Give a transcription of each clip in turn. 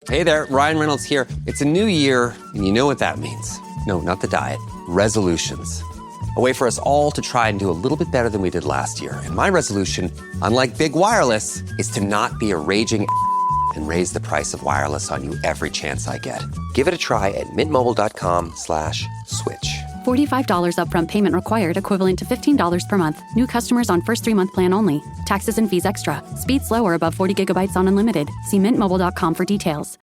Hey there, Ryan Reynolds here. It's a new year, and you know what that means. No, not the diet. Resolutions. A way for us all to try and do a little bit better than we did last year. And my resolution, unlike big wireless, is to not be a raging and raise the price of wireless on you every chance I get. Give it a try at mintmobile.com/switch. $45 upfront payment required, equivalent to $15 per month. New customers on first 3-month plan only. Taxes and fees extra. Speed slower above 40 gigabytes on unlimited. See mintmobile.com for details.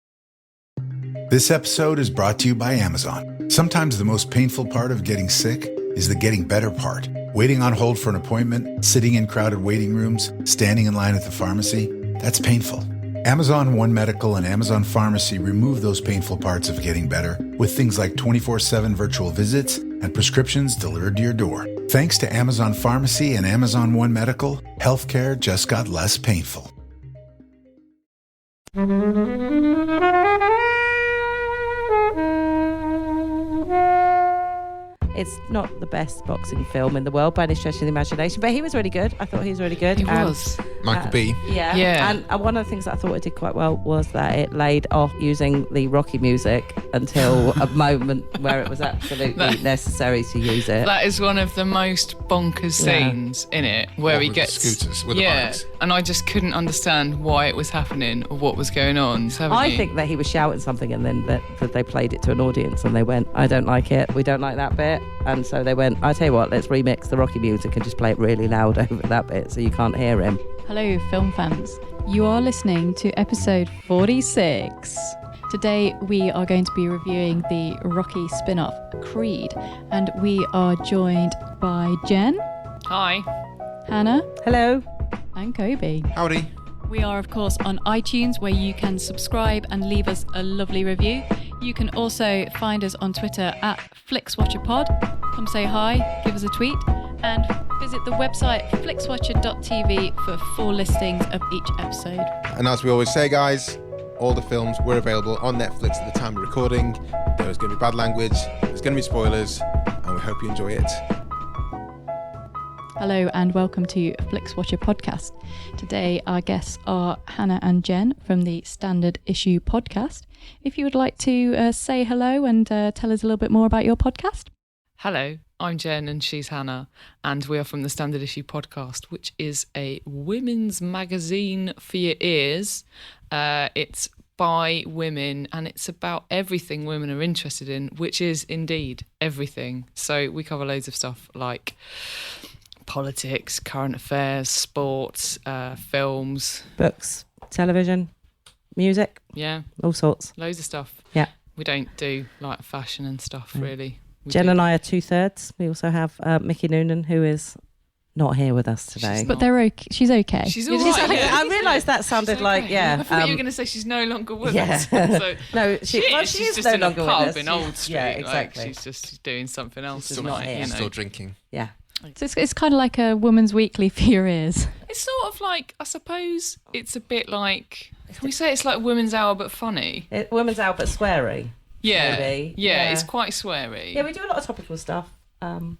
This episode is brought to you by Amazon. Sometimes the most painful part of getting sick is the getting better part. Waiting on hold for an appointment, sitting in crowded waiting rooms, standing in line at the pharmacy. That's painful. Amazon One Medical and Amazon Pharmacy remove those painful parts of getting better with things like 24/7 virtual visits and prescriptions delivered to your door. Thanks to Amazon Pharmacy and Amazon One Medical, healthcare just got less painful. It's not the best boxing film in the world by any stretch of the imagination, but he was really good. I thought he was really good. He was. Michael B. Yeah. And one of the things that I thought it did quite well was that it laid off using the Rocky music until a moment where it was absolutely necessary to use it. That is one of the most bonkers scenes in it, where he gets scooters with the bikes. And I just couldn't understand why it was happening or what was going on. I think that he was shouting something, and then that they played it to an audience, and they went, "I don't like it. We don't like that bit." And so they went, "I tell you what, let's remix the Rocky music and just play it really loud over that bit so you can't hear him." Hello, film fans. You are listening to episode 46. Today we are going to be reviewing the Rocky spin-off, Creed, and we are joined by Jen. Hi. Hannah. Hello. And Kobe. Howdy. We are, of course, on iTunes, where you can subscribe and leave us a lovely review. You can also find us on Twitter at FlixWatcherPod. Come say hi, give us a tweet, and visit the website flixwatcher.tv for full listings of each episode. And as we always say, guys, all the films were available on Netflix at the time of recording. There was going to be bad language, there's going to be spoilers, and we hope you enjoy it. Hello and welcome to Flixwatcher Podcast. Today our guests are Hannah and Jen from the Standard Issue Podcast. If you would like to say hello and tell us a little bit more about your podcast. Hello, I'm Jen and she's Hannah, and we are from the Standard Issue Podcast, which is a women's magazine for your ears. It's by women, and it's about everything women are interested in, which is indeed everything. So we cover loads of stuff like politics, current affairs, sports, films, Books, television, music. Yeah. All sorts. Loads of stuff. Yeah. We don't do like fashion and stuff, really. Jen and I are 2/3. We also have Mickey Noonan, who is not here with us today. But they're okay. She's okay. She's all right. Okay. I realised that sounded like, yeah. I thought you were going to say she's no longer with Yeah. us. So No, she she's just no in longer a with pub us. in Old Street. Yeah, exactly. Like, she's just doing something else. She's not here. Still drinking. Yeah. So it's kind of like a woman's weekly for your ears. It's sort of like, I suppose it's a bit like, can we say it's like Women's Hour but funny? Women's out but sweary. Yeah. Maybe. Yeah, it's quite sweary. Yeah, we do a lot of topical stuff. And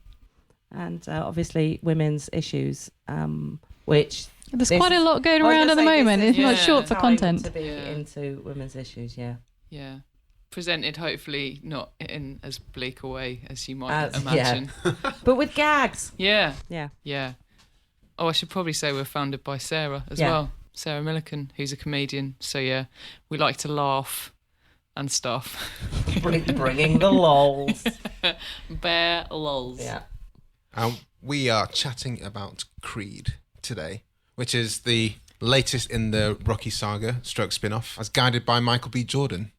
obviously women's issues, which... There's quite a lot going around at the moment. It's not short for content. To be into women's issues, yeah. Yeah. Presented hopefully not in as bleak a way as you might imagine. Yeah. But with gags. Yeah. Yeah. Yeah. Oh, I should probably say we're founded by Sarah as well. Sarah Millican, who's a comedian. So yeah, we like to laugh and stuff. Bringing the lols. Bare lols. Yeah. We are chatting about Creed today, which is the latest in the Rocky saga, stroke spin-off, as guided by Michael B. Jordan.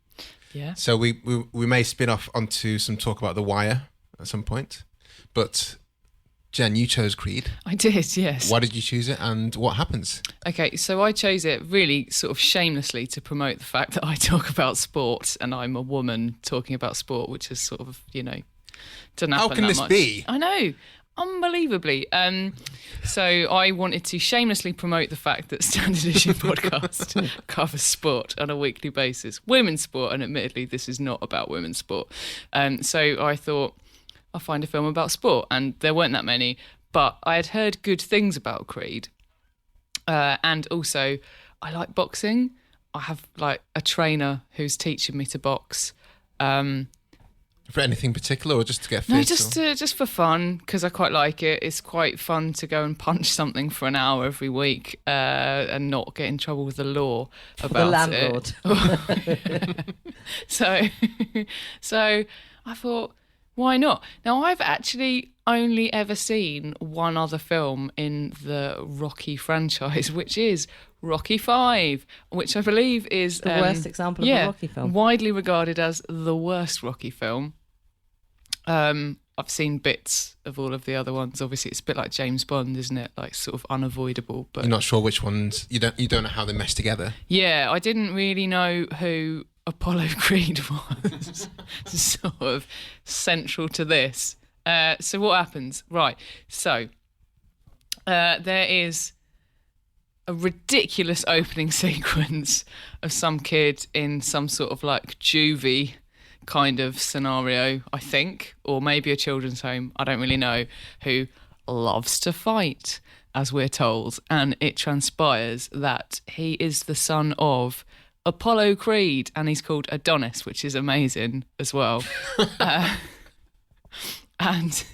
Yeah. So we may spin off onto some talk about The Wire at some point. But Jen, you chose Creed. I did, yes. Why did you choose it and what happens? Okay, so I chose it really sort of shamelessly to promote the fact that I talk about sport and I'm a woman talking about sport, which is sort of, doesn't happen How can that this much. be? I know. Unbelievably. So I wanted to shamelessly promote the fact that Standard Issue Podcast covers sport on a weekly basis. Women's sport, and admittedly this is not about women's sport. So I thought I'll find a film about sport, and there weren't that many, but I had heard good things about Creed. And also I like boxing. I have like a trainer who's teaching me to box. For anything particular, or just to get fit? No, just for fun, because I quite like it. It's quite fun to go and punch something for an hour every week and not get in trouble with the law about the landlord. So I thought, why not? Now, I've actually only ever seen one other film in the Rocky franchise, which is Rocky V, which I believe is the worst example of a Rocky film. Widely regarded as the worst Rocky film. I've seen bits of all of the other ones. Obviously, it's a bit like James Bond, isn't it? Like sort of unavoidable. But you're not sure which ones. You don't know how they mesh together. Yeah, I didn't really know who Apollo Creed was. Sort of central to this. So what happens? Right. So there is a ridiculous opening sequence of some kid in some sort of like juvie kind of scenario, I think, or maybe a children's home, I don't really know, who loves to fight, as we're told, and it transpires that he is the son of Apollo Creed, and he's called Adonis, which is amazing as well. And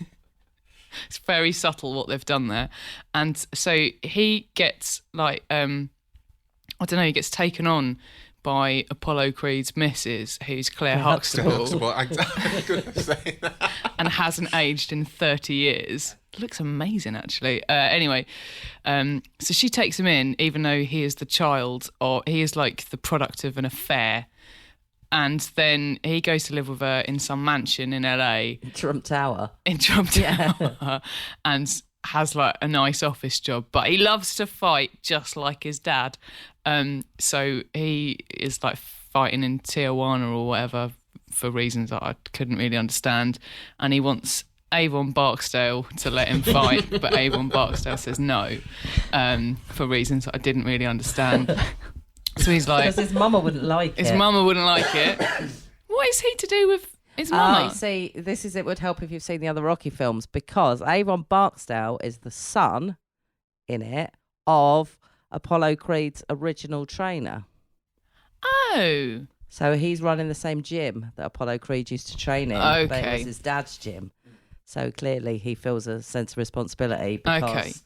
it's very subtle what they've done there. And so he gets like he gets taken on by Apollo Creed's missus, who's Claire Huxtable. I couldn't say that. And hasn't aged in 30 years. Looks amazing, actually. Anyway, so she takes him in, even though he is the child, or he is like the product of an affair. And then he goes to live with her in some mansion in LA. Trump Tower. In Trump Tower. And has like a nice office job, but he loves to fight just like his dad. So he is like fighting in Tijuana or whatever for reasons that I couldn't really understand. And he wants Avon Barksdale to let him fight, but Avon Barksdale says no, for reasons that I didn't really understand. So he's like... Because his mama wouldn't like it. His mama wouldn't like it. What is he to do with his mama? See, it would help if you've seen the other Rocky films, because Avon Barksdale is the son in it of Apollo Creed's original trainer. Oh. So he's running the same gym that Apollo Creed used to train in. Okay. But it was his dad's gym. So clearly he feels a sense of responsibility because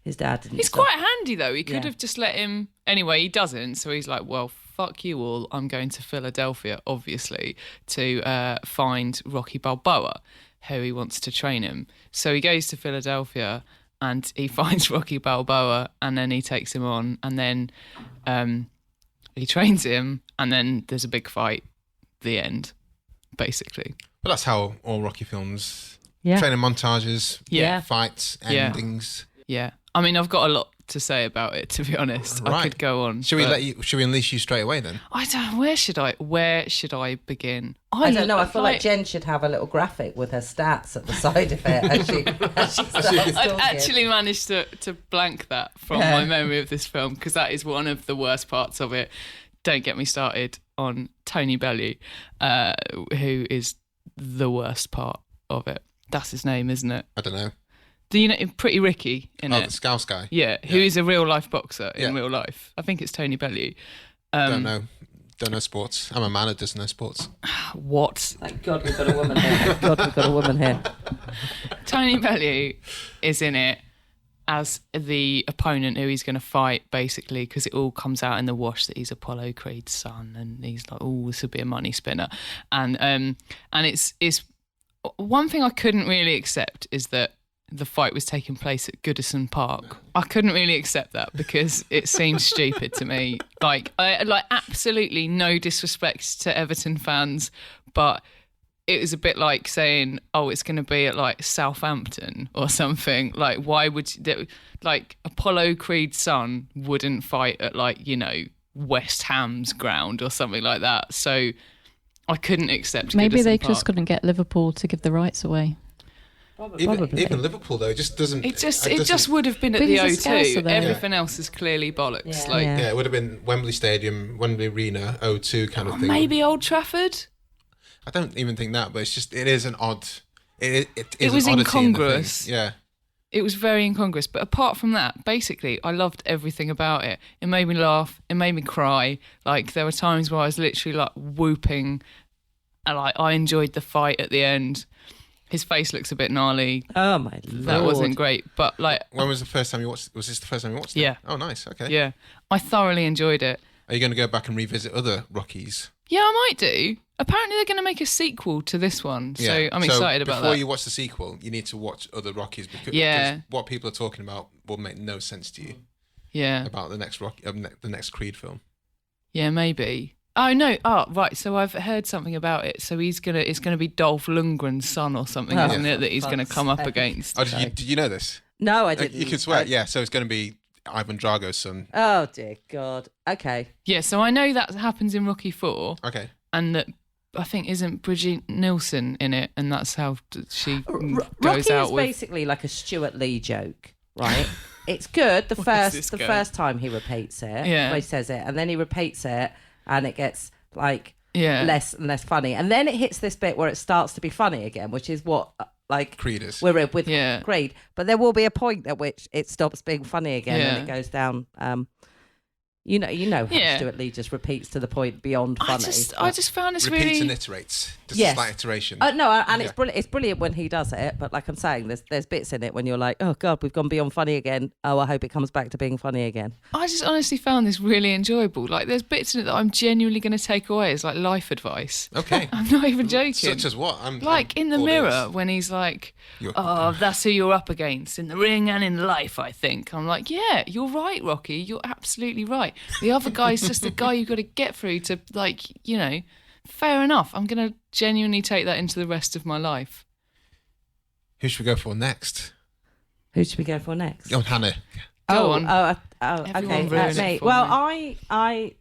his dad didn't. He's quite handy, though. He could have just let him... Anyway, he doesn't. So he's like, well, fuck you all. I'm going to Philadelphia, obviously, to find Rocky Balboa, who he wants to train him. So he goes to Philadelphia and he finds Rocky Balboa, and then he takes him on, and then he trains him, and then there's a big fight. The end, basically. But that's how all Rocky films... Yeah. Training montages, Yeah. fights, endings. Yeah. I mean, I've got a lot to say about it, to be honest. Right. I could go on. Should we unleash you straight away then? I don't. Where should I begin? I don't know. I feel like Jen should have a little graphic with her stats at the side of it as she starts I'd talking. actually managed to blank that from my memory of this film, because that is one of the worst parts of it. Don't get me started on Tony Bellew, who is the worst part of it. That's his name, isn't it? I don't know. Do you know Pretty Ricky in it? The Scouse guy. Yeah, who is a real life boxer in real life. I think it's Tony Bellew. Don't know sports. I'm a man who doesn't know sports. What? Thank God we've got a woman here. Thank God we've got a woman here. Tony Bellew is in it as the opponent who he's going to fight, basically, because it all comes out in the wash that he's Apollo Creed's son, and he's like, oh, this would be a money spinner. And it's one thing I couldn't really accept is that the fight was taking place at Goodison Park. I couldn't really accept that because it seems stupid to me. Like absolutely no disrespect to Everton fans, but it was a bit like saying, oh, it's going to be at like Southampton or something. Like, why would Apollo Creed's son wouldn't fight at West Ham's ground or something like that. So I couldn't accept. Maybe Goodison they Park. just couldn't get Liverpool to give the rights away. Even Liverpool though just doesn't. It just would have been at But the he's a O2. Scouser, though. Everything else is clearly bollocks. Yeah. it would have been Wembley Stadium, Wembley Arena, O2 kind of thing. Maybe Old Trafford. I don't even think that, but it is an odd. It is was an oddity in the thing. incongruous. Yeah. it was very incongruous. But apart from that, basically, I loved everything about it. It made me laugh. It made me cry. Like, there were times where I was literally like whooping. And like, I enjoyed the fight at the end. His face looks a bit gnarly. Oh my lord, that wasn't great. But like, when was the first time you watched? Was this the first time you watched it? Yeah. Oh, nice. Okay. Yeah, I thoroughly enjoyed it. Are you going to go back and revisit other Rockies? Yeah, I might do. Apparently, they're going to make a sequel to this one, so I'm excited about that. Before you watch the sequel, you need to watch other Rockies because what people are talking about will make no sense to you. Yeah. About the next the next Creed film. Yeah, maybe. Oh no! Oh right. So I've heard something about it. So it's gonna be Dolph Lundgren's son or something, isn't it? That he's gonna come up against. Oh, did you know this? No, I didn't. You can swear. Yeah. So it's going to be Ivan Drago's son. Oh dear God. Okay. Yeah. So I know that happens in Rocky 4. Okay. And that I think isn't Brigitte Nielsen in it, and that's how she goes Rocky out is with. basically like a Stuart Lee joke, right? It's good the first time he repeats it. Yeah. He says it, and then he repeats it, and it gets like Yeah. less and less funny, and then it hits this bit where it starts to be funny again, which is what like Creed is. we're with Yeah. Creed. But there will be a point at which it stops being funny again, Yeah. and it goes down. You know how Yeah. Stuart Lee just repeats to the point beyond funny. I just found this Repeats really. and iterates. Just Yes. a slight iteration. No, and it's brilliant. It's brilliant when he does it. But like I'm saying, there's bits in it when you're like, oh God, we've gone beyond funny again. Oh, I hope it comes back to being funny again. I just honestly found this really enjoyable. Like, there's bits in it that I'm genuinely going to take away as like life advice. Okay. I'm not even joking. Such as what? Like in the all mirror ears. when he's like, You're- "Oh, that's who you're up against in the ring and in life." I think I'm like, "Yeah, you're right, Rocky. You're absolutely right. The other guy's just a guy you've got to get through to, like, you know, fair enough. I'm gonna genuinely take that into the rest of my life." Who should we go for next? Who should we go for next? Oh, Hannah. Go on. Okay. Everyone ruin it Me. for Well, me. I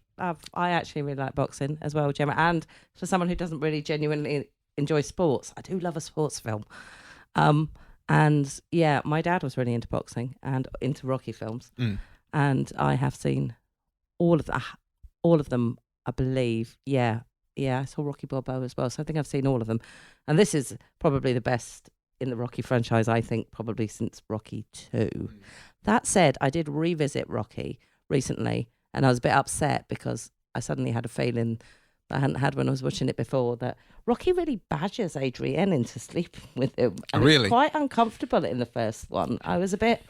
actually really like boxing as well, Gemma. And for someone who doesn't really genuinely enjoy sports, I do love a sports film. And yeah, my dad was really into boxing and into Rocky films, and I have seen all of them. I believe. Yeah. I saw Rocky Balboa as well, so I think I've seen all of them. And this is probably the best in the Rocky franchise, I think, probably since Rocky 2. That said, I did revisit Rocky recently, and I was a bit upset because I suddenly had a feeling that I hadn't had when I was watching it before, that Rocky really badgers Adrienne into sleeping with him. And Really? It's quite uncomfortable in the first one. I was a bit...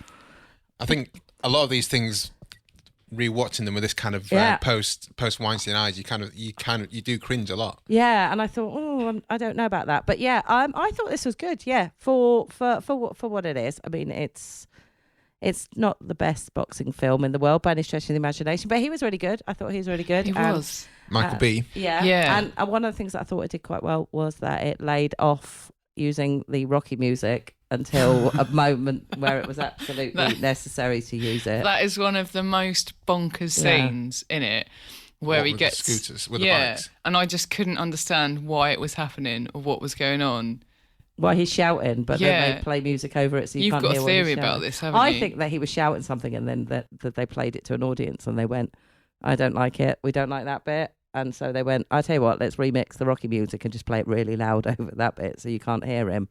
I think a lot of these things, rewatching them with this kind of post Weinstein eyes, you do cringe a lot. Yeah, and I thought, I don't know about that, but yeah, I thought this was good. Yeah, for what it is. I mean, it's not the best boxing film in the world by any stretch of the imagination, but he was really good. I thought he was really good. He was. Michael B. Yeah. And one of the things that I thought it did quite well was that it laid off using the Rocky music until a moment where it was absolutely necessary to use it. That is one of the most bonkers scenes in it, where he with gets the scooters, with the bikes. And I just couldn't understand why it was happening or what was going on. Well, he's shouting, but then they play music over it, so you You've can't got hear a what he's theory about shouting. this, haven't you? I think that he was shouting something, and then that they played it to an audience, and they went, "I don't like it. We don't like that bit." And so they went, "I tell you what, let's remix the Rocky music and just play it really loud over that bit, so you can't hear him,"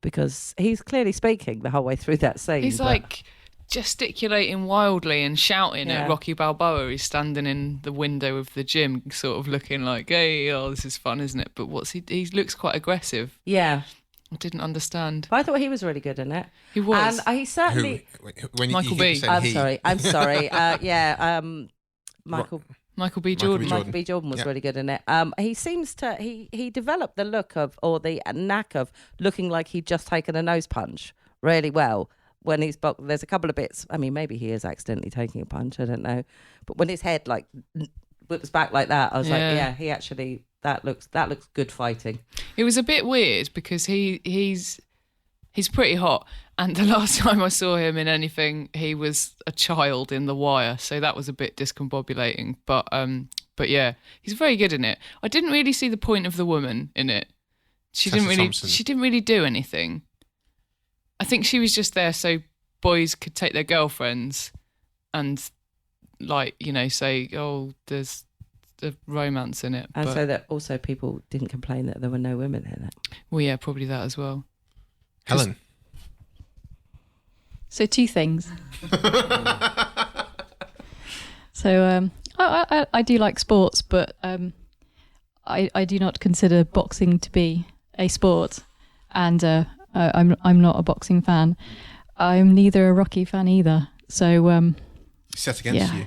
because he's clearly speaking the whole way through that scene. He's like gesticulating wildly and shouting at Yeah. Rocky Balboa. He's standing in the window of the gym, sort of looking like, "Hey, this is fun, isn't it?" But he looks quite aggressive. yeah. I didn't understand. But I thought he was really good in it. He was. And he certainly... When Michael you B. keep saying he. I'm sorry. Michael Michael B. Jordan. Michael B. Jordan was really good in it. He seems to he developed the look of, or the knack of, looking like he'd just taken a nose punch really well. When he's there's a couple of bits. I mean, maybe he is accidentally taking a punch. I don't know. But when his head like whips back like that, I was like, yeah, he actually that looks good fighting. It was a bit weird because he's pretty hot, and the last time I saw him in anything, he was a child in The Wire, so that was a bit discombobulating. But yeah, he's very good in it. I didn't really see the point of the woman in it. She Tessa didn't Thompson. really do anything. I think she was just there so boys could take their girlfriends and, like, you know, say, "Oh, there's the romance in it." And but, so that also people didn't complain that there were no women in it. well, yeah, probably that as well. Helen. So 2 things. So I do like sports, but I do not consider boxing to be a sport, and I'm not a boxing fan. I'm neither a Rocky fan either. So set against you.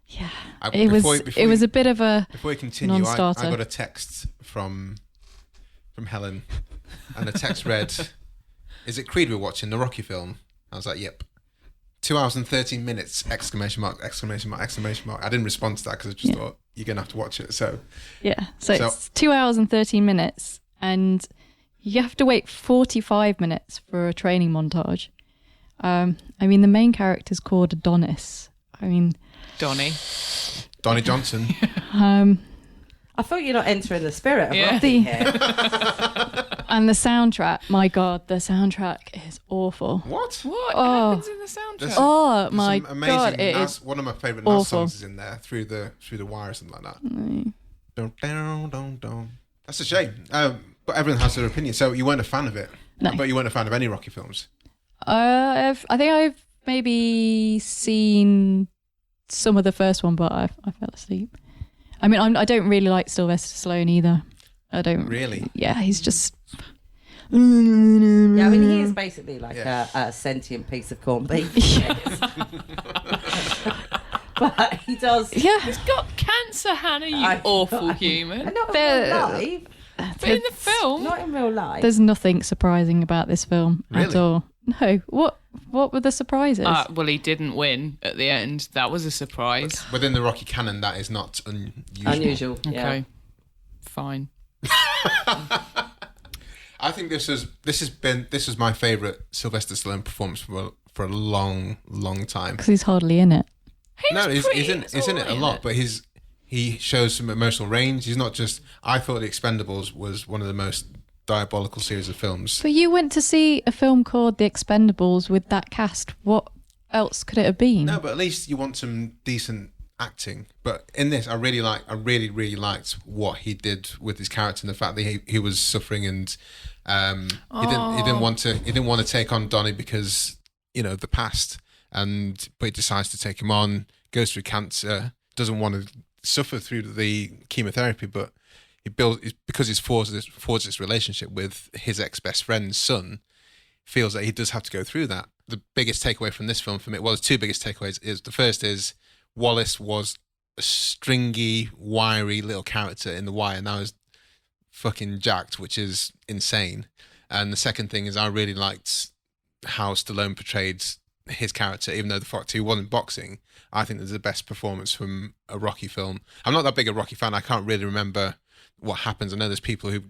Yeah, it was a bit of a before we continue. non-starter. I got a text from Helen, and the text read, "Is it Creed we're watching, the Rocky film?" I was like, "Yep." 2 hours and 13 minutes! Exclamation mark! Exclamation mark! Exclamation mark! I didn't respond to that because I just thought you're gonna have to watch it. So so it's 2 hours and 13 minutes, and you have to wait 45 minutes for a training montage. I mean, the main character's called Adonis. I mean, Donnie Johnson. I thought you're not entering the spirit of Yeah. Rocky here. And the soundtrack, my God, the soundtrack is awful. What? What Oh. happens in the soundtrack? There's My some amazing God, it Nas, is one of my favourite Nas awful. songs is in there, through the wire or something like that. Dun. That's a shame. But everyone has their opinion. So you weren't a fan of it, No. but you weren't a fan of any Rocky films. I think I've maybe seen some of the first one, but I fell asleep. I mean, I don't really like Sylvester Stallone either. I don't Really? Yeah, he's just. Yeah, I mean, he is basically like a sentient piece of corned beef. But he does. Yeah, He's got cancer, Hannah, you awful human. Not in They're- real life. But in the film, Not in real life. there's nothing surprising about this film at Really? all. No, what were the surprises? well, he didn't win at the end. That was a surprise. Within the Rocky canon, that is not unusual. Okay, fine. I think this was my favourite Sylvester Stallone performance for a long time. Because he's hardly in it. He's in it a lot, but he shows some emotional range. He's not just. I thought The Expendables was one of the most diabolical series of films. But you went to see a film called The Expendables with that cast. What else could it have been? No, but at least you want some decent acting. But in this, I really liked what he did with his character and the fact that he was suffering, and he didn't want to take on Donnie because the past, but he decides to take him on. Goes through cancer, doesn't want to suffer through the chemotherapy, but because he's forged this relationship with his ex-best friend's son, feels that he does have to go through that. The biggest takeaway from this film for me, well, there's 2 biggest takeaways. The first is Wallace was a stringy, wiry little character in The Wire, and now is fucking jacked, which is insane. And the second thing is I really liked how Stallone portrayed his character, even though the fact he wasn't boxing. I think there's the best performance from a Rocky film. I'm not that big a Rocky fan. I can't really remember what happens. I know there's people who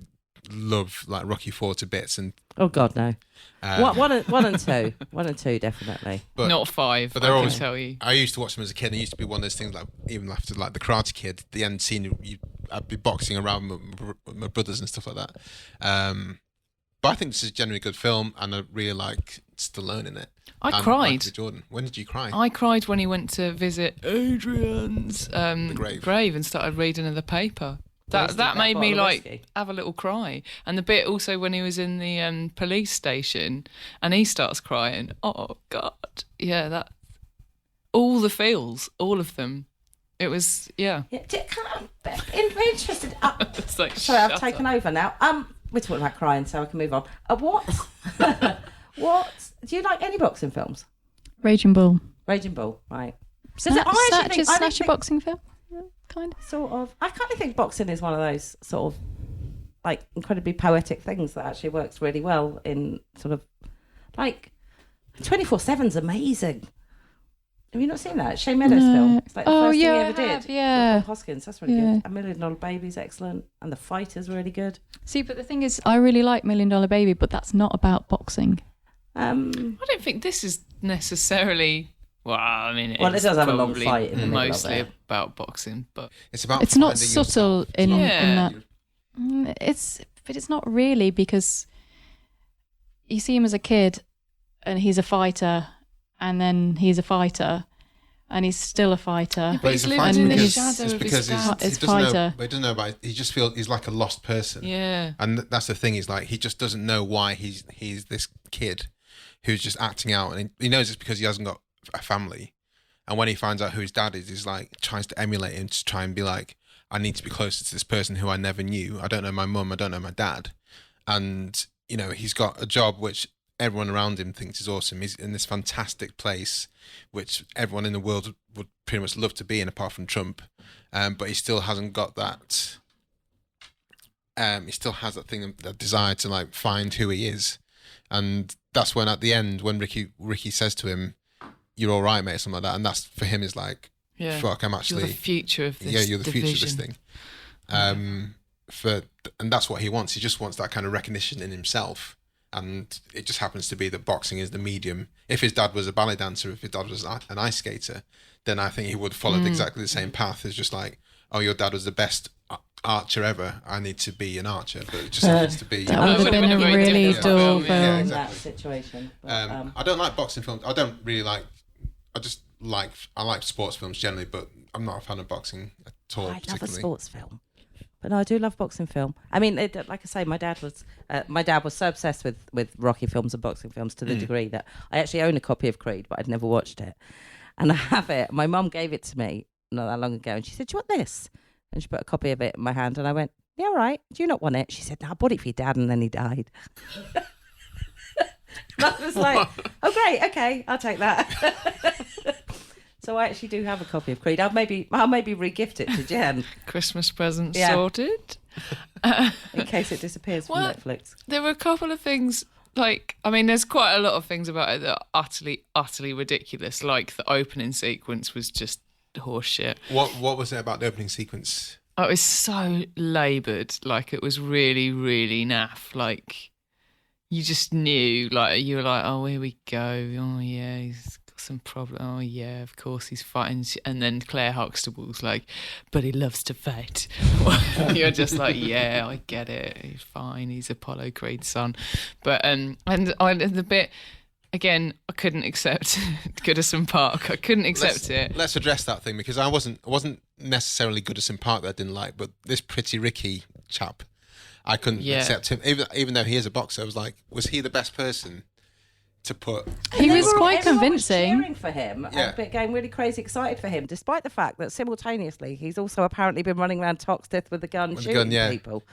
love like Rocky 4 to bits, and Oh God, no. One and two, 1 and 2, definitely. but Not 5. but I they're can always. tell you. I used to watch them as a kid. And it used to be one of those things like even after like the Karate Kid, the end scene, I'd be boxing around with my brothers and stuff like that. But I think this is generally a good film, and I really like Stallone in it. I And cried. Michael Jordan. When did you cry? I cried when he went to visit Adrian's grave and started reading in the paper. That made me like have a little cry. And the bit also when he was in the police station and he starts crying. Oh God, yeah, that all the feels, all of them. It was I'm interested. It's like, Sorry, I've shut taken up. over now. We're talking about crying, so I can move on. What do you like? Any boxing films? Raging Bull. Raging Bull, right? Snatch a boxing film, kind of. Sort of. I kind of think boxing is one of those sort of like incredibly poetic things that actually works really well in sort of like 24/7's amazing. Have you not seen that? Shane Meadows' film. It's like the first thing he ever did. Yeah. With Bob Hoskins, that's really good. $1 Million Baby's excellent, and The Fighter's really good. See, but the thing is, I really like $1 Million Baby, but that's not about boxing. I don't think this is necessarily. Well, I mean, it does have a long probably fight in the middle of mostly it. about boxing, but It's about. It's not finding subtle yourself. in Yeah. that. It's not really, because you see him as a kid, and he's a fighter, and then he's a fighter, and he's still a fighter. But he's a living fighter in the because, shadow it's of his because dad. His he doesn't know. fighter. But he doesn't know about. He just feels he's like a lost person. yeah. And that's the thing. Is like he just doesn't know why he's this kid who's just acting out, and he knows it's because he hasn't got a family. And when he finds out who his dad is, he's like tries to emulate him to try and be like, I need to be closer to this person who I never knew. I don't know my mum. I don't know my dad. And, you know, he's got a job which everyone around him thinks is awesome. He's in this fantastic place, which everyone in the world would pretty much love to be in, apart from Trump. But he still hasn't got that. He still has that thing, that desire to like find who he is. And that's when at the end, when Ricky says to him, "You're all right, mate," something like that. And that's for him is like, fuck, I'm actually... You're the future of this you're the division. future of this thing. And that's what he wants. He just wants that kind of recognition in himself. And it just happens to be that boxing is the medium. If his dad was a ballet dancer, if his dad was an ice skater, then I think he would have followed exactly the same path as just like, oh, your dad was the best archer ever. I need to be an archer. But it just happens to be... That would have been a really dull film. Yeah, in exactly. that situation. But, I don't like boxing films. I don't really like... I like sports films generally, but I'm not a fan of boxing at all. I love a particularly. sports film, but no, I do love boxing film. I mean, like I say, my dad was so obsessed with Rocky films and boxing films to the degree that I actually own a copy of Creed, but I'd never watched it. And I have it. My mum gave it to me not that long ago, and she said, "Do you want this?" And she put a copy of it in my hand, and I went, "Yeah, all right. Do you not want it?" She said, "No, I bought it for your dad, and then he died." And I was like, "Oh, great. Okay, I'll take that." So I actually do have a copy of Creed. I'll maybe re-gift it to Jen Christmas present sorted. in case it disappears from Netflix. There were a couple of things, like, I mean, there's quite a lot of things about it that are utterly, utterly ridiculous. Like the opening sequence was just horseshit. What was it about the opening sequence? Oh, it was so laboured. Like, it was really, really naff. Like, you just knew, like, you were like, oh, here we go. Oh, yeah, he's got some problem. Oh, yeah, of course he's fighting. And then Claire Huxtable's like, but he loves to fight. You're just like, yeah, I get it. He's fine. He's Apollo Creed's son. But, the bit... Again, I couldn't accept Goodison Park. I couldn't accept it. Let's address that thing, because I wasn't necessarily Goodison Park that I didn't like, but this Pretty Ricky chap, I couldn't accept him. Even though he is a boxer, I was like, was he the best person to put? He was quite convincing. Was cheering for him, and getting really crazy excited for him, despite the fact that simultaneously he's also apparently been running around Toxteth with a gun shooting people.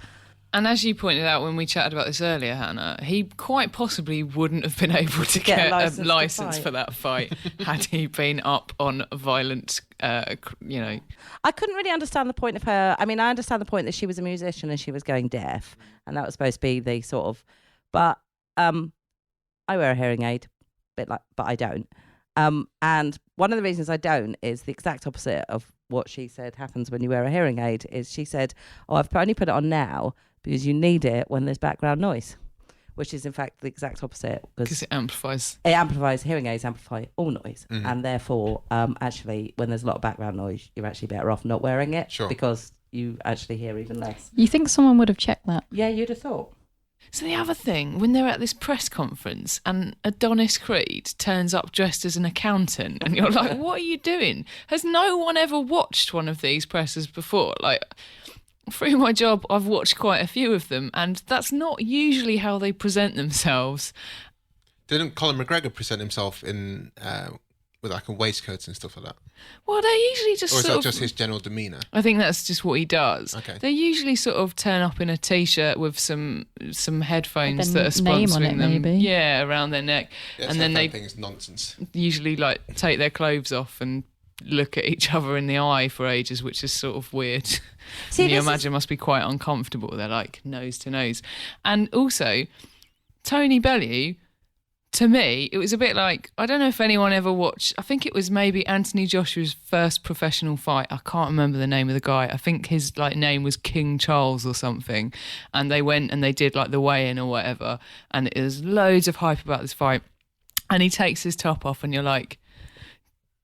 And as you pointed out when we chatted about this earlier, Hannah, he quite possibly wouldn't have been able to get a license for that fight had he been up on violent, I couldn't really understand the point of her. I mean, I understand the point that she was a musician and she was going deaf, and that was supposed to be the sort of... But I wear a hearing aid, but I don't. And one of the reasons I don't is the exact opposite of what she said happens when you wear a hearing aid. Is she said, "Oh, I've only put it on now because you need it when there's background noise," which is in fact the exact opposite, because it amplifies. Hearing aids amplify all noise, and therefore, actually, when there's a lot of background noise, you're actually better off not wearing it, because you actually hear even less. You think someone would have checked that? Yeah, you'd have thought. So the other thing, when they're at this press conference and Adonis Creed turns up dressed as an accountant, and you're like, what are you doing? Has no one ever watched one of these presses before? Like, through my job, I've watched quite a few of them, and that's not usually how they present themselves. Didn't Colin McGregor present himself in with like a waistcoat and stuff like that? Well, they usually just or is sort that of, just his general demeanour? I think that's just what he does. Okay. They usually sort of turn up in a t-shirt with some headphones that are name on sponsoring it, them. maybe. Yeah, around their neck. Yeah, and then they think it's nonsense. usually like take their clothes off and look at each other in the eye for ages, which is sort of weird. See, you imagine must be quite uncomfortable. They're like nose to nose. And also, Tony Bellew, to me, it was a bit like, I don't know if anyone ever watched, I think it was maybe Anthony Joshua's first professional fight. I can't remember the name of the guy. I think his like name was King Charles or something. And they went and they did like the weigh-in or whatever. And there's loads of hype about this fight. And he takes his top off and you're like,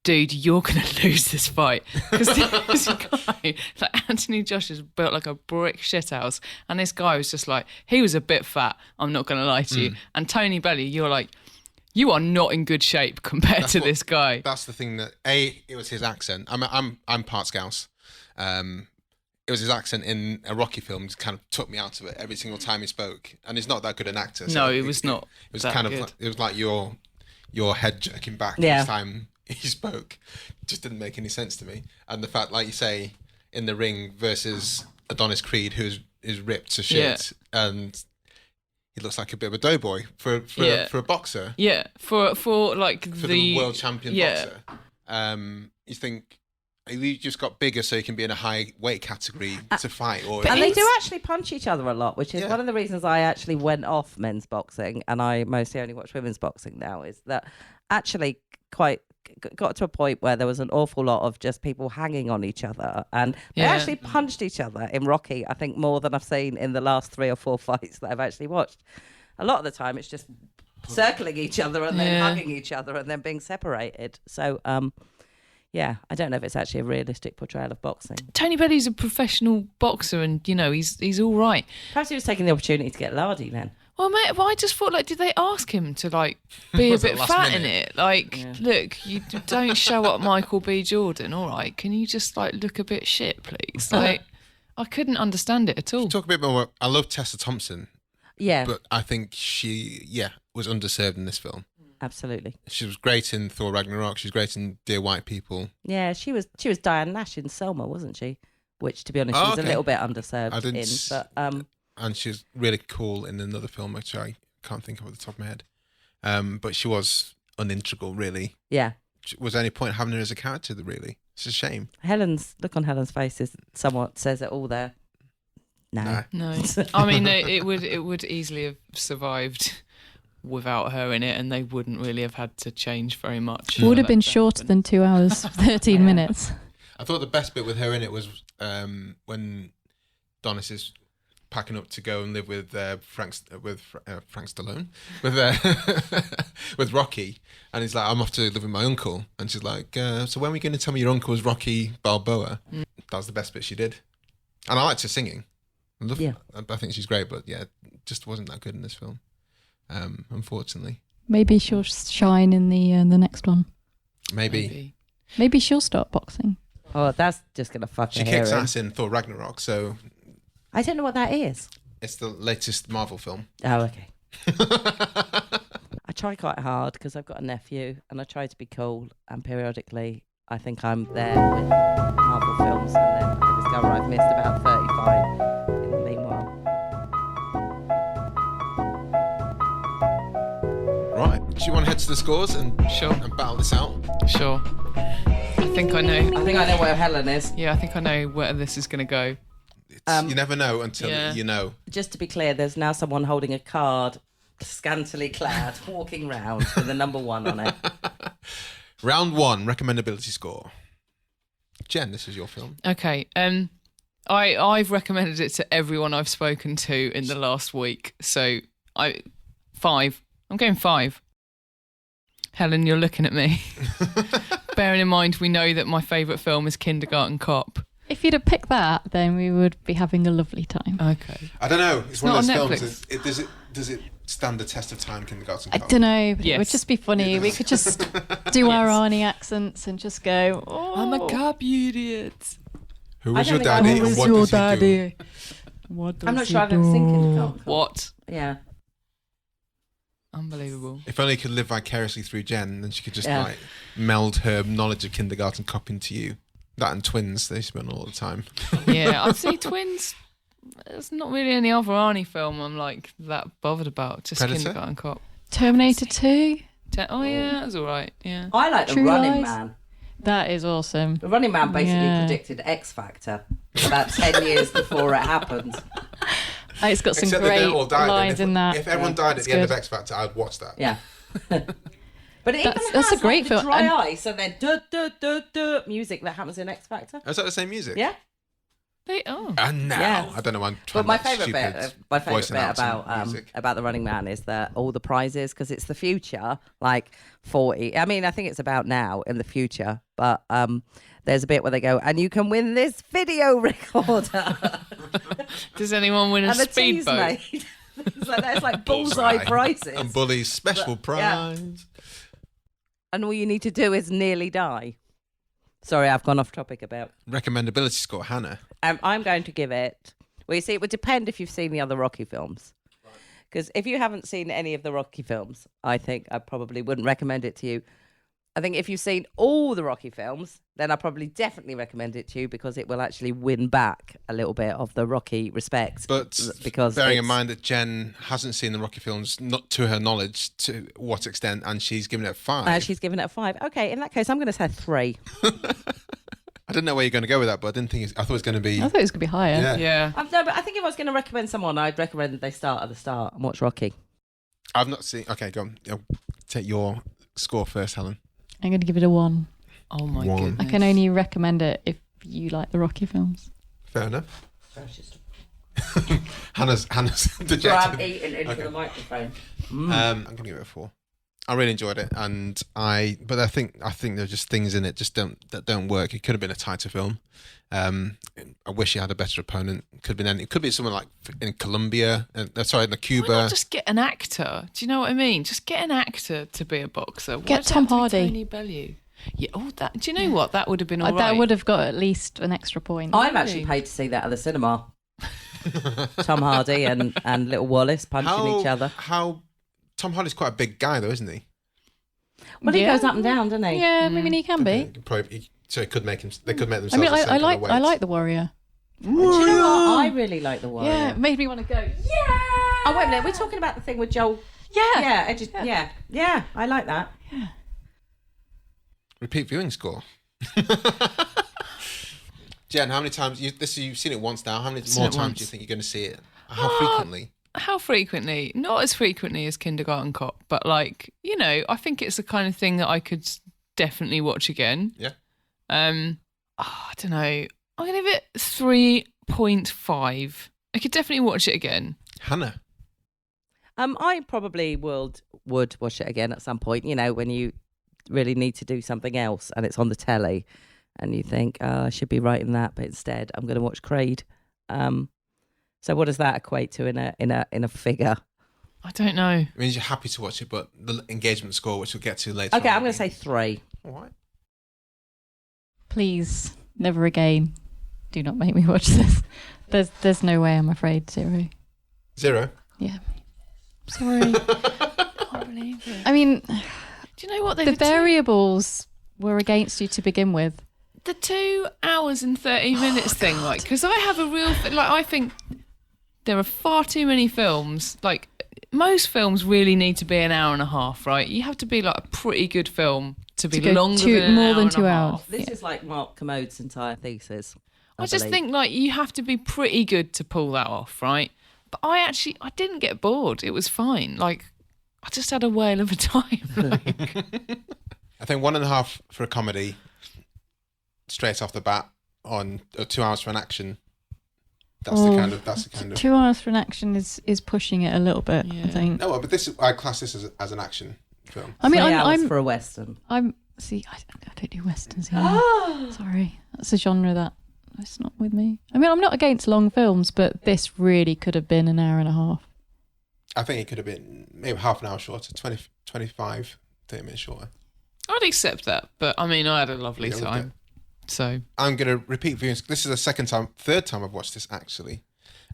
dude, you're going to lose this fight. Because this guy, like Anthony Joshua's built like a brick shithouse. And this guy was just like, he was a bit fat, I'm not going to lie to you. And Tony Bellew, you're like, you are not in good shape compared to this guy. That's the thing that, it was his accent. I'm part Scouse. it was his accent in a Rocky film just kind of took me out of it every single time he spoke. And he's not that good an actor. So no, it was not. It was that kind good. of it was like your head jerking back Yeah. each time he spoke. It just didn't make any sense to me. And the fact, like you say, in the ring versus Adonis Creed, who is ripped to shit, and he looks like a bit of a doughboy for a boxer. Yeah, for like For the world champion boxer. You think you just got bigger so you can be in a high weight category to fight, or And they do actually punch each other a lot, which is one of the reasons I actually went off men's boxing and I mostly only watch women's boxing now, is that actually quite got to a point where there was an awful lot of just people hanging on each other, and they actually punched each other in Rocky, I think, more than I've seen in the last 3 or 4 fights that I've actually watched. A lot of the time it's just circling each other and then hugging each other and then being separated. So yeah, I don't know if it's actually a realistic portrayal of boxing. Tony Belly's a professional boxer, and he's all right. Perhaps he was taking the opportunity to get lardy then. Well, mate, I just thought, like, did they ask him to, like, be a Was it bit last fat in minute? it? Like, look, you don't show up Michael B. Jordan, all right? Can you just, like, look a bit shit, please? Like, I couldn't understand it at all. talk a bit more. I love Tessa Thompson, Yeah, but I think she was underserved in this film. absolutely. She was great in Thor Ragnarok. She's great in Dear White People. Yeah, she was Diane Nash in Selma, wasn't she? Which, to be honest, Oh, she was a okay. little bit underserved I didn't in. s- But And she was really cool in another film, which I can't think of at the top of my head. But she was unintegral, really. yeah, Was there any point having her as a character, really? It's a shame. look on Helen's face is somewhat says it all there. No. No. I mean, it would easily have survived without her in it, and they wouldn't really have had to change very much. Would have for been that to shorter happen. than 2 hours, 13 minutes. I thought the best bit with her in it was when Adonis is packing up to go and live with Frank Stallone, with Rocky, and he's like, I'm off to live with my uncle, and she's like, so when are we going to tell me your uncle was Rocky Balboa? That was the best bit she did, and I liked her singing. I think she's great, but yeah, just wasn't that good in this film, unfortunately. Maybe she'll shine in the next one. Maybe. Maybe she'll start boxing. Oh, that's just gonna fuck She her kicks hair in. ass in Thor Ragnarok, so I don't know what that is. it's the latest Marvel film. Oh, okay. I try quite hard because I've got a nephew, and I try to be cool. And periodically, I think I'm there with Marvel films, and then I discover I've missed about 35 in the meanwhile. Right, do you want to head to the scores and Sure. and battle this out? Sure. I think I know. I think I know where Helen is. Yeah, I think I know where this is going to go. You never know until Yeah. you know. Just to be clear, there's now someone holding a card, scantily clad, walking round with the number 1 on it. Round 1, recommendability score. Jen, this is your film. Okay. I've recommended it to everyone I've spoken to in the last week. So 5. I'm going 5. Helen, you're looking at me. Bearing in mind, we know that my favourite film is Kindergarten Cop. If you'd have picked that, then we would be having a lovely time. Okay. I don't know. It's one not of those on films. Does it stand the test of time, Kindergarten I Cop? don't know, but it would Yes. just be funny. We could just do our Arnie accents and just go, oh. I'm a cop, you idiot. Who I was don't your think I daddy know. and what does he do? I'm not sure I've ever seen Kindergarten. What? Yeah. Unbelievable. If only you could live vicariously through Jen, then she could just Yeah. like meld her knowledge of Kindergarten Cop into you. That and Twins, they spend all the time. Yeah, I'd say Twins. There's not really any other Arnie film I'm like that bothered about. Just Predator? Kindergarten Cop. Terminator 2. Oh yeah, that's all right. Yeah. I like The True Running Lies. Man. That is awesome. The Running Man basically Yeah. predicted X Factor about 10 years before it happened. It's got some Except that great they all died. lines in that. If everyone died at It's the end of good. X Factor, I'd watch that. Yeah. But it even That's a has great like film, the dry and- ice and then music that happens in X Factor. Is that the same music? Yeah. And now, Yeah. I don't know. I'm But trying my that favourite stupid bit, voice announcing music. about The Running Man is that all the prizes, because it's the future, like 40. I mean, I think it's about now in the future, but there's a bit where they go, and you can win this video recorder. Does anyone win a and the tea's speedboat? made. It's like bullseye prizes. And Bully's special But, yeah. prize. And all you need to do is nearly die. Sorry, I've gone off topic about... Recommendability score, Hannah. I'm going to give it... Well, you see, it would depend if you've seen the other Rocky films. Because if you haven't seen any of the Rocky films, I think I probably wouldn't recommend it to you. I think if you've seen all the Rocky films, then I probably definitely recommend it to you because it will actually win back a little bit of the Rocky respect. But because bearing in mind that Jen hasn't seen the Rocky films, not to her knowledge, to what extent, and she's given it a 5. She's given it a 5. Okay, in that case, I'm going to say 3. I didn't know where you're going to go with that, but I didn't think I thought it was going to be. I thought it was going to be higher. Yeah. No, but I think if I was going to recommend someone, I'd recommend that they start at the start and watch Rocky. I've not seen. Okay, go on. Take your score first, Helen. I'm going to give it a 1. Oh my 1. goodness. I can only recommend it if you like the Rocky films. Fair enough. Hannah's dejected. Grab eating into the microphone. I'm going to give it a 4. I really enjoyed it, but I think there's just things in it that don't work. It could have been a tighter film. I wish he had a better opponent. It could be someone like in Colombia. In Cuba. Why not just get an actor? Do you know what I mean? Just get an actor to be a boxer. Why Get does it Tom have to be Hardy. Tony Bellew? Yeah. Oh, that. Do you know what? That would have been all right. That would have got at least an extra point. I'm actually paid to see that at the cinema. Tom Hardy and Little Wallace punching each other. Tom Hardy's quite a big guy, though, isn't he? Well, he goes up and down, doesn't he? Yeah, I mean, he can be. So it could make him. They could make I themselves. mean, the same I kind like of weight. I like the Warrior. Do you know what? I really like the Warrior. Yeah, it made me want to go. Yeah. Oh wait a minute, we're talking about the thing with Joel. Yeah. Yeah. I like that. Yeah. Repeat viewing score. Jen, how many times you've seen it once now? How many more times do you think you're going to see it? How frequently? How frequently? Not as frequently as Kindergarten Cop, but I think it's the kind of thing that I could definitely watch again. Yeah. I don't know. I'm gonna give it 3.5. I could definitely watch it again. Hannah. I probably would watch it again at some point. You know, when you really need to do something else and it's on the telly, and you think, I should be writing that, but instead I'm going to watch Creed. So what does that equate to in a figure? I don't know. It means you're happy to watch it, but the engagement score, which we'll get to later. Okay, I'm going to say 3. All right. Please, never again. Do not make me watch this. There's no way, I'm afraid. 0. 0? Yeah. Sorry. Can't believe it. I mean, do you know what the variables were against you to begin with. The 2 hours and 30 minutes thing, because I have a real I think there are far too many films. Most films really need to be an hour and a half, right? You have to be a pretty good film to be longer than more than an 2 hour and a hours. half. This is like Mark Commode's entire thesis. I just think you have to be pretty good to pull that off, right? But I didn't get bored. It was fine. I just had a whale of a time. I think 1.5 for a comedy, straight off the bat, on 2 hours for an action. That's the kind of 2 hours for an action is pushing it a little bit. Yeah. I think. No, but I class this as an action film. I mean, 3 hours I'm for a Western. I don't do westerns either. Sorry, that's a genre that's not with me. I mean, I'm not against long films, but this really could have been an hour and a half. I think it could have been maybe half an hour shorter, 25, 30 minutes shorter. I'd accept that, but I mean, I had a lovely time. So I'm going to repeat viewing. This is the third time I've watched this actually.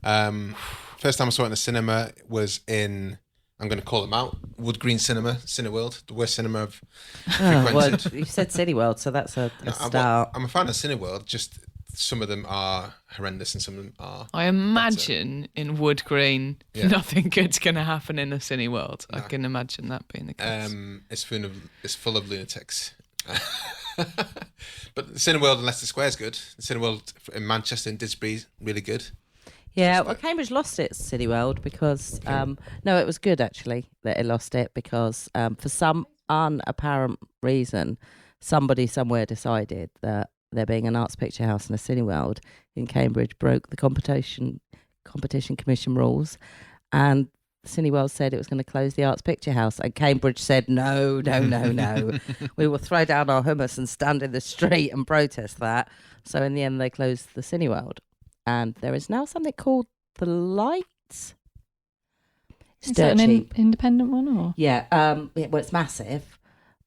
First time I saw it in the cinema was in, I'm going to call them out, Wood Green Cinema, Cineworld, the worst cinema I've frequented. Well, you said Cineworld, so that's a start. I'm a fan of Cineworld, just some of them are horrendous and some of them are I imagine in Wood Green, Yeah. nothing good's going to happen in a Cineworld. I can imagine that being the case. It's full of lunatics. But Cineworld in Leicester Square is good. Cineworld in Manchester and Didsbury is really good. Yeah, well, Cambridge lost its Cineworld because no, it was good actually that it lost it because for some unapparent reason, somebody somewhere decided that there being an arts picture house and a Cineworld in Cambridge broke the competition commission rules, and Cineworld said it was going to close the Arts Picture House, and Cambridge said no. We will throw down our hummus and stand in the street and protest that. So in the end, they closed the Cineworld, and there is now something called the Light. Is that an independent one or? Yeah, well, it's massive,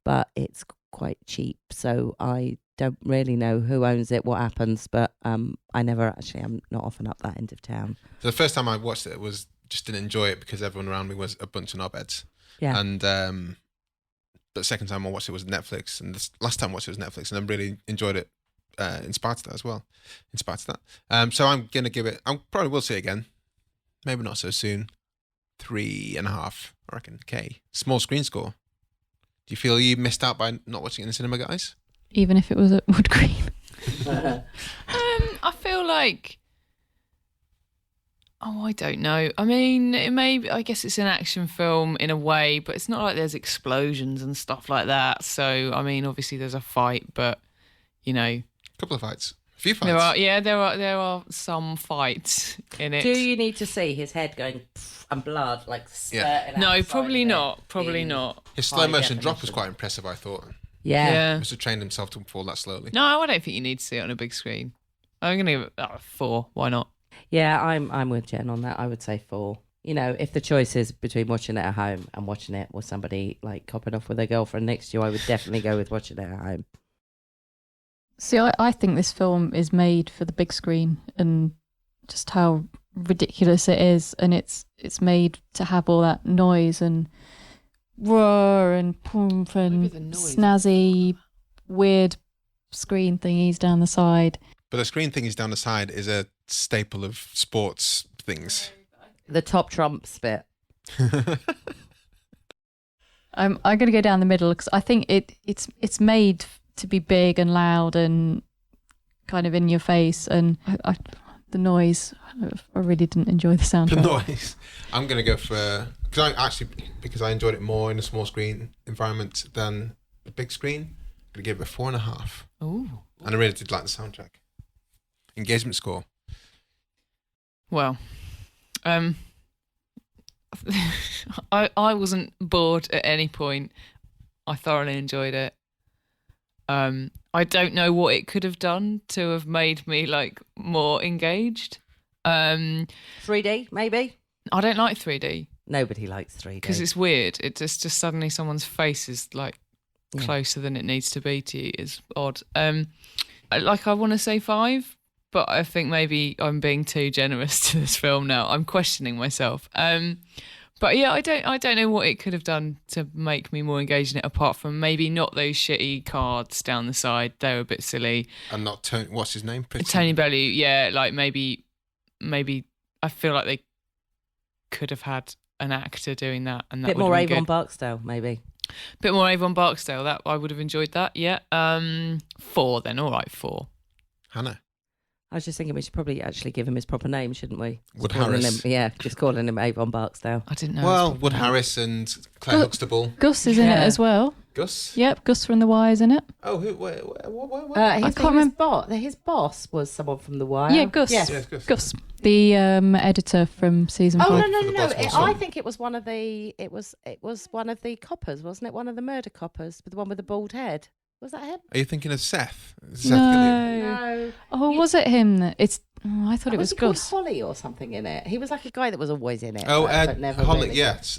but it's quite cheap. So I don't really know who owns it, what happens, but I'm not often up that end of town. So the first time I watched it was just didn't enjoy it because everyone around me was a bunch of knobheads. Yeah. And but the second time I watched it was Netflix, and the last time I watched it was Netflix, and I really enjoyed it. Inspired to that as well. Inspired to that. So I'm gonna give it. I probably will see it again. Maybe not so soon. 3.5, I reckon. K. Small screen score. Do you feel you missed out by not watching it in the cinema, guys? Even if it was at Wood Green. I feel like, I don't know. I mean, I guess it's an action film in a way, but it's not like there's explosions and stuff like that. So, I mean, obviously there's a fight, but, A couple of fights. A few fights. There are some fights in it. Do you need to see his head going and blood spurting No, outside probably of it not. Probably not. His slow motion drop was quite impressive, I thought. Yeah. Must have trained himself to fall that slowly. No, I don't think you need to see it on a big screen. I'm going to give it a 4. Why not? Yeah, I'm with Jen on that. I would say 4. If the choice is between watching it at home and watching it with somebody like copping off with their girlfriend next to you, I would definitely go with watching it at home. See, I think this film is made for the big screen, and just how ridiculous it is, and it's made to have all that noise and roar and poof and snazzy, weird screen thingies down the side. But the screen thingies down the side is a staple of sports things. The top trumps bit. I'm going to go down the middle because I think it's made to be big and loud and kind of in your face, and the noise, I really didn't enjoy the soundtrack. The noise. I'm going to go for, because I enjoyed it more in a small screen environment than the big screen, I'm going to give it a 4.5. Ooh. And I really did like the soundtrack. Engagement score. Well, I wasn't bored at any point. I thoroughly enjoyed it. I don't know what it could have done to have made me more engaged. 3D, maybe? I don't like 3D. Nobody likes 3D. Because it's weird. It just suddenly someone's face is closer than it needs to be to you. It's odd. I want to say 5, but I think maybe I'm being too generous to this film now. I'm questioning myself. But yeah, I don't know what it could have done to make me more engaged in it, apart from maybe not those shitty cards down the side. They were a bit silly. And not Tony, what's his name? Tony Bellew, yeah, maybe I feel like they could have had an actor doing that, and that bit would more have been Avon good. Barksdale, maybe. Bit more Avon Barksdale. That I would have enjoyed that. Yeah. 4 then. All right, 4. Hannah. I was just thinking we should probably actually give him his proper name, shouldn't we? Wood Harris. Just calling him Avon Barksdale. I didn't know. Well, Wood Harris and Claire Huxtable. Gus is in it as well. Gus? Yep, Gus from The Wire's in it. Oh, who? What? I can't remember. His boss was someone from The Wire. Yeah, Gus. Yes. Yes, Gus. Gus, the editor from season 5. Oh no! For the Baltimore I Sun. think it was one of the. It was one of the coppers, wasn't it? One of the murder coppers, the one with the bald head. Was that him? Are you thinking of Seth? No. Oh, was it him? I thought it was he called Gus. Holly or something in it. He was like a guy that was always in it. Oh, but never Holly, really. yes.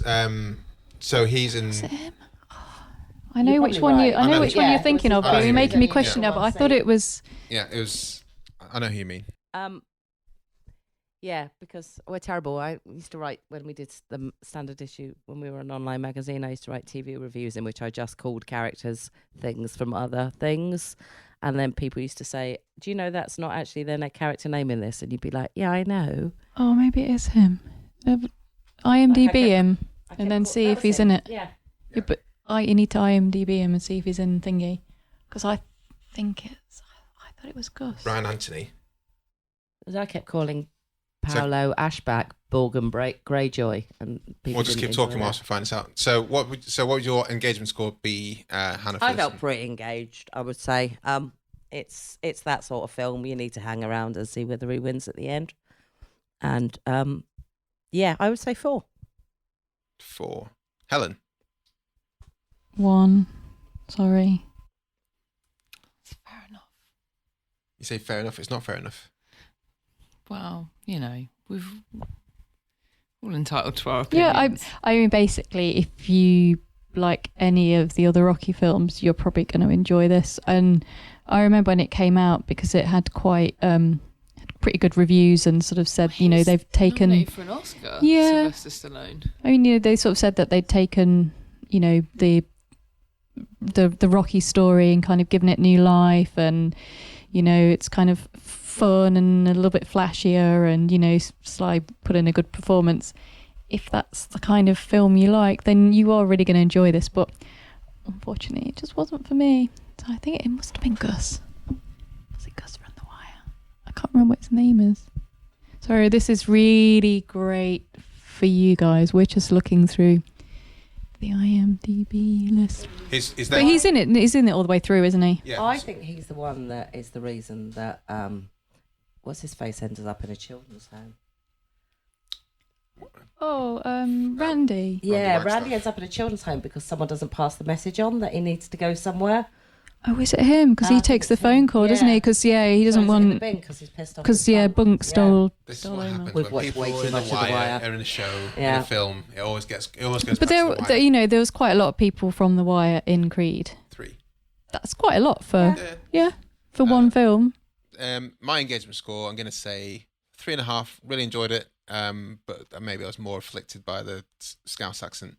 So he's in. Was it him? I know You're which probably one right. I know which one Yeah, you're thinking it of, was but his you're brother. making me Yeah. question it. But I thought it was. Yeah, it was. I know who you mean. Yeah, because we're terrible. I used to write, when we did the standard issue, when we were an online magazine, I used to write TV reviews in which I just called characters things from other things. And then people used to say, do you know that's not actually their character name in this? And you'd be like, yeah, I know. Oh, maybe it is him. IMDb him and then see if he's in it. Yeah. Yeah, but you need to IMDb him and see if he's in thingy. Because I thought it was Gus. Brian Anthony. As I kept calling Paolo Ashback Borgum Greyjoy, and people We'll just didn't keep talking enjoy whilst we find this out. So what would your engagement score be, Hannah? I first? felt pretty engaged, I would say. It's that sort of film you need to hang around and see whether he wins at the end. And yeah, I would say 4. 4. Helen. 1. Sorry. It's fair enough. You say fair enough. It's not fair enough. Well, we've all entitled to our Yeah, opinions. I mean, basically, if you like any of the other Rocky films, you're probably going to enjoy this. And I remember when it came out because it had quite pretty good reviews and sort of said, they've taken nominated for an Oscar. Yeah. Sylvester Stallone. I mean, they sort of said that they'd taken, the Rocky story and kind of given it new life, and it's kind of fun and a little bit flashier, and Sly put in a good performance. If that's the kind of film you like, then you are really going to enjoy this. But unfortunately, it just wasn't for me. So I think it must have been Gus. Was it Gus from The Wire? I can't remember what his name is. Sorry, this is really great for you guys. We're just looking through the IMDb list. But he's in it. He's in it all the way through, isn't he? Yeah. I think he's the one that is the reason that what's his face ended up in a children's home. Oh, Randy. Yeah, Randy Wagstaff. ends up in a children's home because someone doesn't pass the message on that he needs to go somewhere. Oh, is it him? Because I he think takes the it's phone him. call, doesn't he? Because he doesn't want. Because he's pissed off. Because his son. Bunk stole. This is what happens We've when watched people way too in much the of The Wire. are in a show, in Yeah. a film. It always goes. But back to The Wire. there was quite a lot of people from The Wire in Creed. 3. That's quite a lot for Yeah. for one film. My engagement score, I'm going to say 3.5. Really enjoyed it, but maybe I was more afflicted by the Scouse accent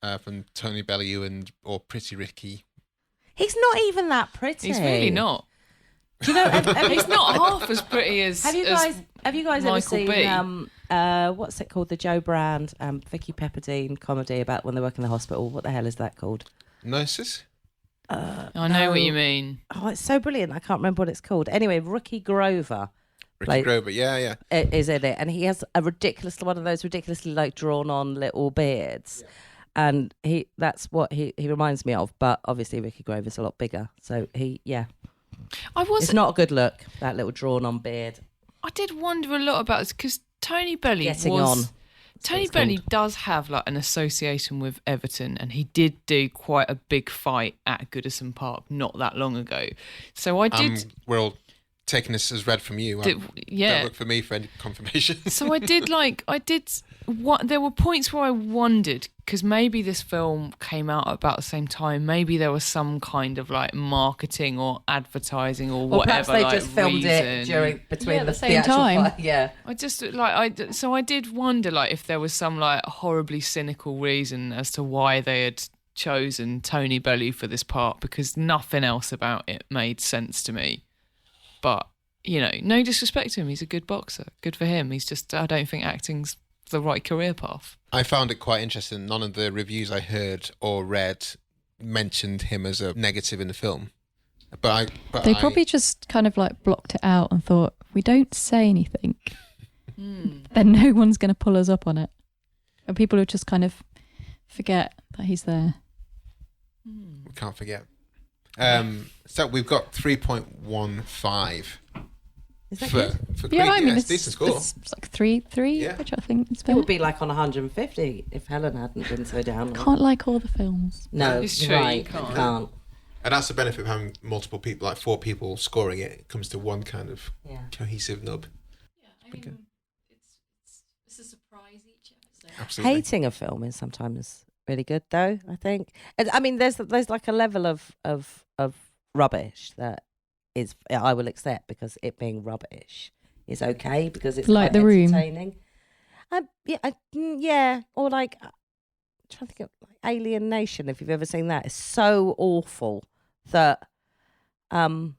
from Tony Bellew or Pretty Ricky. He's not even that pretty. He's really not. Do you know? He's not half as pretty as. Have you guys ever Michael seen B. What's it called? The Joe Brand, Vicky Pepperdine comedy about when they work in the hospital. What the hell is that called? Nurses? I know what you mean. Oh, it's so brilliant. I can't remember what it's called. Anyway, Ricky Grover Ricky Grover, yeah. is in it, and he has one of those ridiculously drawn on little beards. Yeah. And that's what he reminds me of, but obviously Ricky Grover's a lot bigger. So it's not a good look, that little drawn on beard. I did wonder a lot about this because Tony Bellew Tony Bellew does have an association with Everton, and he did do quite a big fight at Goodison Park not that long ago. So I did. We're all taking this as read from you. Don't look for me for any confirmation. So I did there were points where I wondered, because maybe this film came out about the same time. Maybe there was some kind of marketing or advertising or whatever. Perhaps they just filmed reason. it between the same time. Yeah. I just so I did wonder if there was some horribly cynical reason as to why they had chosen Tony Bellew for this part, because nothing else about it made sense to me. But no disrespect to him, he's a good boxer. Good for him. He's just, I don't think acting's the right career path. I found it quite interesting. None of the reviews I heard or read mentioned him as a negative in the film. But they probably just kind of blocked it out and thought, if we don't say anything, then no one's going to pull us up on it. And people will just kind of forget that he's there. We can't forget. So we've got 3.15. Is that for good? Creed. It's decent score. It's like 3, which I think is fair. It would be on 150 if Helen hadn't been so down. Can't like all the films. No, it's true. Right, You can't. can't. And that's the benefit of having multiple people, 4 people scoring it. It comes to one kind of cohesive nub. Yeah, I mean, it's a surprise each episode. Absolutely. Hating a film is sometimes really good, though. I think. I mean, there's a level of rubbish that is I will accept, because it being rubbish is okay because it's like quite The Room. entertaining. Or I'm trying to think of Alien Nation. If you've ever seen that, it's so awful that. Do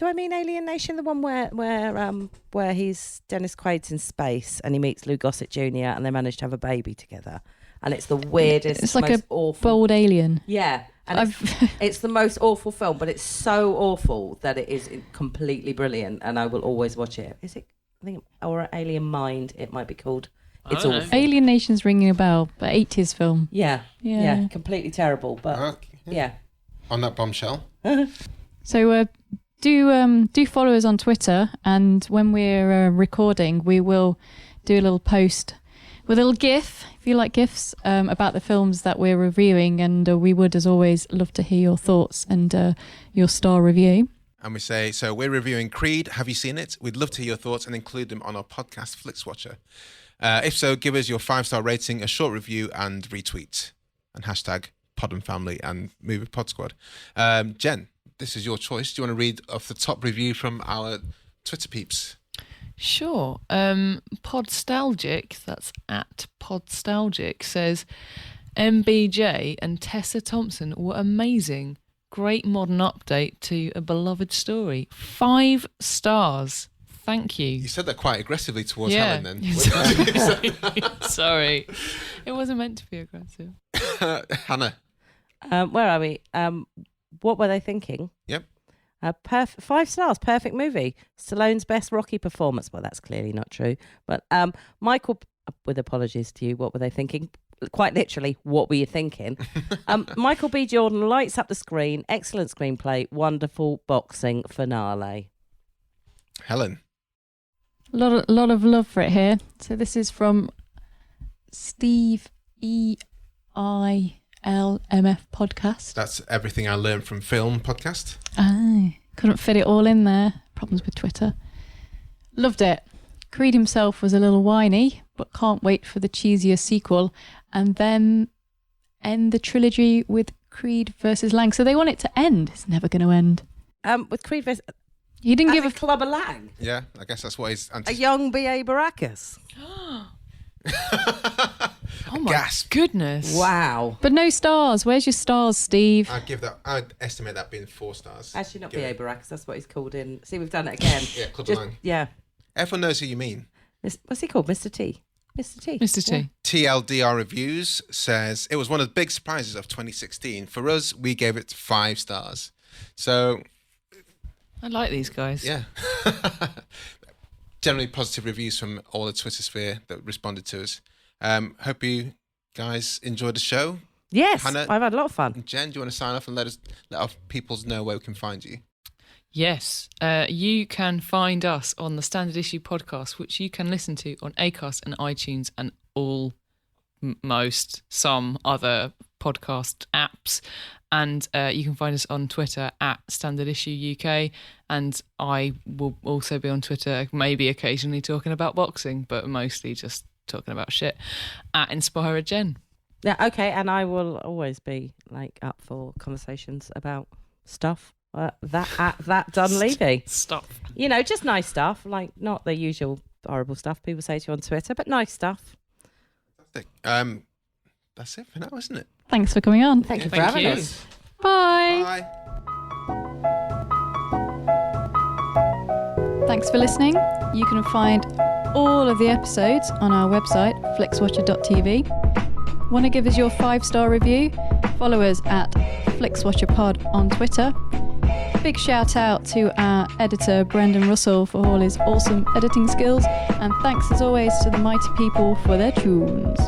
I mean Alien Nation, the one where he's Dennis Quaid's in space and he meets Lou Gossett Jr. and they manage to have a baby together, and it's the weirdest. It's like most a awful bold alien. Yeah, and it's the most awful film, but it's so awful that it is completely brilliant, and I will always watch it. Is it? I think, or Alien Mind, it might be called. It's I don't awful. know. Alien Nation's ringing a bell, but 80s film. Yeah, completely terrible, but Okay. yeah. On that bombshell. So do follow us on Twitter, and when we're recording, we will do a little post with a little GIF, if you like GIFs, about the films that we're reviewing, and we would, as always, love to hear your thoughts and your star review. And we say, so we're reviewing Creed. Have you seen it? We'd love to hear your thoughts and include them on our podcast, Flixwatcher. If so, give us your 5-star rating, a short review, and retweet. And hashtag Pod and Family and Movie Pod Squad. Jen, this is your choice. Do you want to read off the top review from our Twitter peeps? Sure. Podstalgic, that's at Podstalgic, says MBJ and Tessa Thompson were amazing. Great modern update to a beloved story. 5 stars. Thank you. You said that quite aggressively towards Helen then. Sorry. It wasn't meant to be aggressive. Hannah. Where are we? What were they thinking? Yep. 5 stars, perfect movie. Stallone's best Rocky performance. Well, that's clearly not true. But Michael, with apologies to you, what were they thinking? Quite literally, what were you thinking? Michael B. Jordan lights up the screen. Excellent screenplay. Wonderful boxing finale. Helen. A lot of love for it here. So this is from Steve EILMF podcast. That's Everything I Learned from Film podcast. Couldn't fit it all in there. Problems with Twitter. Loved it. Creed himself was a little whiny, but can't wait for the cheesier sequel, and then end the trilogy with Creed versus Lang. So they want it to end. It's never going to end. With Creed versus... He didn't give a Clubber Lang. Yeah, I guess that's what he's... A young B.A. Baracus. Oh my Gasp. goodness. Wow. But no stars. Where's your stars, Steve? I'd estimate that being 4 stars. Actually, not B.A. Baracus. That's what he's called in... See, we've done it again. Yeah, Clubber Lang. Yeah. Everyone knows who you mean. What's he called? Mr. T? Mr. T. Mr. T. TLDR Reviews says, it was one of the big surprises of 2016. For us, we gave it 5 stars. So... I like these guys. Yeah. Generally positive reviews from all the Twitter sphere that responded to us. Hope you guys enjoyed the show. Yes, Hannah, I've had a lot of fun. Jen, do you want to sign off and let our people know where we can find you? Yes, you can find us on the Standard Issue podcast, which you can listen to on Acast and iTunes and some other podcast apps. And you can find us on Twitter at Standard Issue UK. And I will also be on Twitter, maybe occasionally talking about boxing, but mostly just talking about shit, at Inspire Jen. Yeah, okay, and I will always be up for conversations about stuff. That Dunleavy. Stuff. You know, just nice stuff, not the usual horrible stuff people say to you on Twitter, but nice stuff. Fantastic. That's it for now, isn't it? Thanks for coming on. Thank you for having us. Bye. Bye. Thanks for listening. You can find all of the episodes on our website, flixwatcher.tv. Want to give us your 5-star review? Follow us at FlixWatcherPod on Twitter. Big shout out to our editor Brendan Russell for all his awesome editing skills, and thanks as always to the mighty people for their tunes.